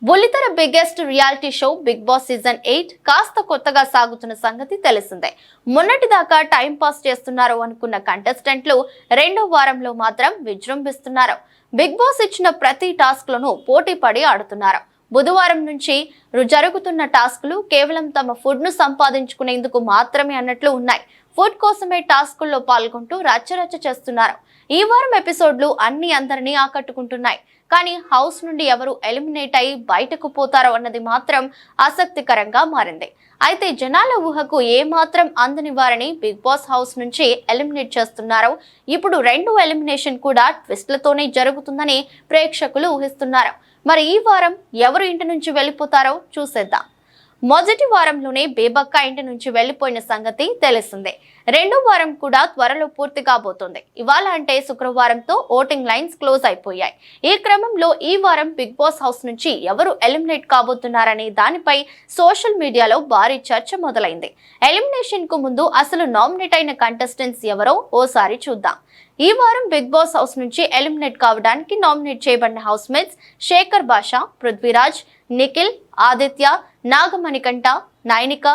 బుల్లితెర biggest reality show big boss season 8 కాస్త కొత్తగా సాగుతున్న సంగతి తెలిసిందే. మొన్నటిదాకా టైం పాస్ చేస్తున్నారు అనుకున్న కంటెస్టెంట్లు రెండో వారంలో మాత్రం విజృంభిస్తున్నారు. బిగ్ బాస్ ఇచ్చిన ప్రతి టాస్క్ లను పోటీ పడి ఆడుతున్నారు. బుధవారం నుంచి జరుగుతున్న టాస్కులు కేవలం తమ ఫుడ్ ను సంపాదించుకునేందుకు మాత్రమే అన్నట్లు ఉన్నాయి. ఫుడ్ కోసమే టాస్కుల్లో పాల్గొంటూ రచ్చరచ్చ చేస్తున్నారు. ఈ వారం ఎపిసోడ్లు అందరినీ ఆకట్టుకుంటున్నాయి. కానీ హౌస్ నుండి ఎవరు ఎలిమినేట్ అయి బయటకు పోతారో అన్నది మాత్రం ఆసక్తికరంగా మారింది. అయితే జనాల ఊహకు ఏమాత్రం అందని వారిని బిగ్ బాస్ హౌస్ నుంచి ఎలిమినేట్ చేస్తున్నారో, ఇప్పుడు రెండో ఎలిమినేషన్ కూడా ట్విస్ట్లతోనే జరుగుతుందని ప్రేక్షకులు ఊహిస్తున్నారు. మరి ఈ వారం ఎవరు ఇంటి నుంచి వెళ్ళిపోతారో చూసేద్దాం. మొదటి వారంలోనే బేబక్క ఇంటి నుంచి వెళ్లిపోయిన సంగతి తెలిసిందే. రెండో వారం కూడా త్వరలో పూర్తి కాబోతోంది. ఇవాళ అంటే శుక్రవారంతో ఓటింగ్ లైన్స్ క్లోజ్ అయిపోయాయి. ఈ క్రమంలో ఈ వారం బిగ్ బాస్ హౌస్ నుంచి ఎవరు ఎలిమినేట్ కాబోతున్నారనే దానిపై సోషల్ మీడియాలో భారీ చర్చ మొదలైంది. ఎలిమినేషన్ కు ముందు అసలు నామినేట్ అయిన కంటెస్టెంట్స్ ఎవరో ఓసారి చూద్దాం. ఈ వారం బిగ్ బాస్ హౌస్ నుంచి ఎలిమినేట్ కావడానికి నామినేట్ చేయబడిన హౌస్ మేట్స్ శేఖర్ భాష, పృథ్వీరాజ్, నిఖిల్, ఆదిత్య, నాగమణికంఠ, నైనిక,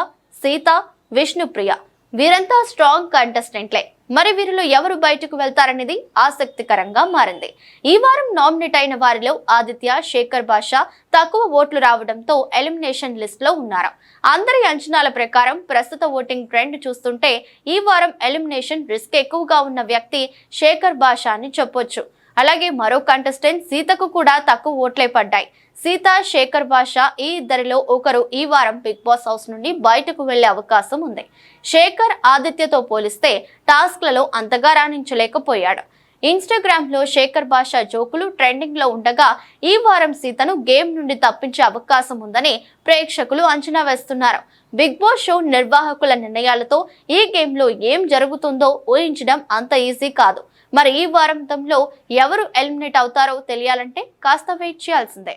సీత, విష్ణుప్రియ వీరంతా స్ట్రాంగ్ కంటెస్టెంట్లే. మరి వీరిలో ఎవరు బయటకు వెళ్తారనేది ఆసక్తికరంగా మారింది. ఈ వారం నామినేట్ అయిన వారిలో ఆదిత్య, శేఖర్ భాష తక్కువ ఓట్లు రావడంతో ఎలిమినేషన్ లిస్ట్ లో ఉన్నారు. అందరి అంచనాల ప్రకారం ప్రస్తుత ఓటింగ్ ట్రెండ్ చూస్తుంటే ఈ వారం ఎలిమినేషన్ రిస్క్ ఎక్కువగా ఉన్న వ్యక్తి శేఖర్ భాష అని చెప్పొచ్చు. అలాగే మరో కంటెస్టెంట్ సీతకు కూడా తక్కువ ఓట్లే పడ్డాయి. సీత, శేఖర్ భాష ఈ ఇద్దరిలో ఒకరు ఈ వారం బిగ్ బాస్ హౌస్ నుండి బయటకు వెళ్లే అవకాశం ఉంది. శేఖర్ ఆదిత్యతో పోలిస్తే టాస్క్లలో అంతగా రాణించలేకపోయాడు. ఇన్స్టాగ్రామ్ లో శేఖర్ భాష జోకులు ట్రెండింగ్ లో ఉండగా ఈ వారం సీతను గేమ్ నుండి తప్పించే అవకాశం ఉందని ప్రేక్షకులు అంచనా వేస్తున్నారు. బిగ్ బాస్ షో నిర్వాహకుల నిర్ణయాలతో ఈ గేమ్ లో ఏం జరుగుతుందో ఊహించడం అంత ఈజీ కాదు. మరి ఈ వారంలో ఎవరు ఎలిమినేట్ అవుతారో తెలియాలంటే కాస్త వెయిట్ చేయాల్సిందే.